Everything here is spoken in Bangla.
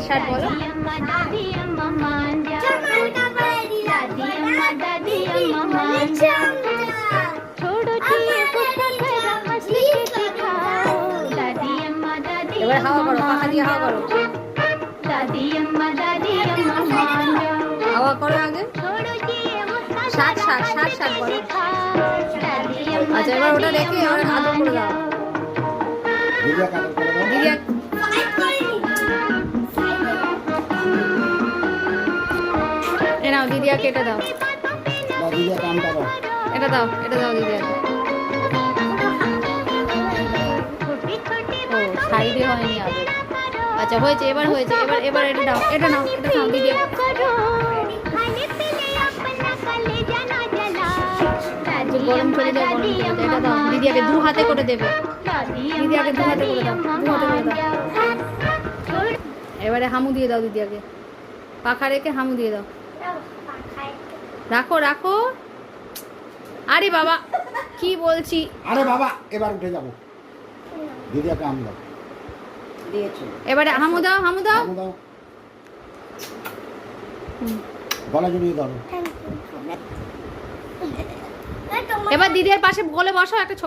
ষাট বলো। এবার হাওয়া করো, পাখা দিয়ে হাওয়া করো, হাওয়া করো আগে। ষাট ষাট ষাট ষাট বলো। আচ্ছা এবার ওটা রেখে এবার আদর করে দাও দিদি। এ নাও দিদিয়া কেটে দাও, এটা দাও, এটা দাও দিদিয়া। ও সাইডে হয়নি আদর। আচ্ছা হয়েছে, এবার হয়েছে, এবার এবার এটা দাও, এটা নাও, এটা নাও দিদিয়া। গরম চলে যায়, গরম চলে যায়, এটা দাও দিদিয়াকে, দু হাতে করে দেবে, দিদিয়াকে দু হাতে করে দাও, দু হাতে করে দাও। এবারে হামু দিয়ে দাও দিদিয়াকে, পাখা রেখে হামু দিয়ে দাও। রাখো রাখো। আরে বাবা কি বলছি, আরে বাবা এবার উঠে যাবো। দিদিয়াকে হামু দাও, এবারে হামু দাও, হামু দাও। হামু দাও, গলা জড়িয়ে ধরো। এবার দিদির পাশে বলে বসো একটা।